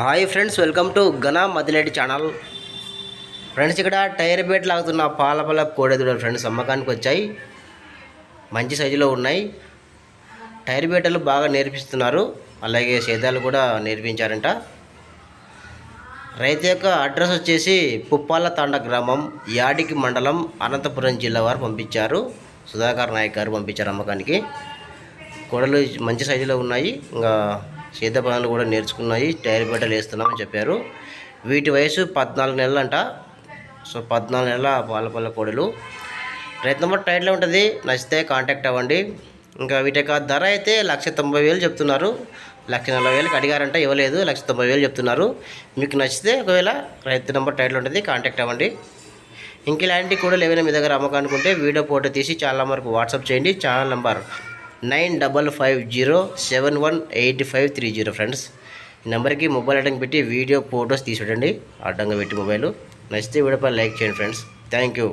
Hi friends, welcome to ఘన మదినేటి channel. Friends, ఇక్కడ tyre bait లాగుతున్న పాల కోడెదూడలు ఫ్రెండ్స్ అమ్మకానికి వచ్చాయి. మంచి సైజులో ఉన్నాయి. టైర్ బేటలు బాగా నేర్పిస్తున్నారు, అలాగే సేదాలు కూడా నేర్పించారంట. రైతు యొక్క అడ్రస్ వచ్చేసి పుప్పాల తాండ గ్రామం, యాడికి మండలం, అనంతపురం జిల్లా వారు పంపించారు. సుధాకర్ నాయక్ గారు పంపించారు అమ్మకానికి. కోడలు మంచి సైజులో ఉన్నాయి, ఇంకా సేద పనులు కూడా నేర్చుకున్నాయి. టైర్ బట్టలు వేస్తున్నామని చెప్పారు. వీటి వయసు 14 నెలలు అంట. సో 14 నెలల పాల కోడలు. రైతు నెంబర్ టైట్లో ఉంటుంది, నచ్చితే కాంటాక్ట్ అవ్వండి. ఇంకా వీటి యొక్క ధర అయితే 1,90,000 చెప్తున్నారు. 1,40,000 అడిగారంట, ఇవ్వలేదు. 1,90,000 చెప్తున్నారు. మీకు నచ్చితే ఒకవేళ రైతు నెంబర్ టైట్లో ఉంటుంది, కాంటాక్ట్ అవ్వండి. ఇంక ఇలాంటి కూడా ఏమైనా మీ దగ్గర అమ్మకానుకుంటే వీడియో ఫోటో తీసి ఛానల్ నెంబర్కు వాట్సాప్ చేయండి. Channel number 9550718530 friends. ఈ నెంబర్కి మొబైల్ అడ్డంగా పెట్టి వీడియో ఫోటోస్ తీసి పెట్టండి. అడ్డంగా పెట్టి మొబైల్ నచ్చితే వీడియోపై లైక్ చేయండి ఫ్రెండ్స్. Thank you.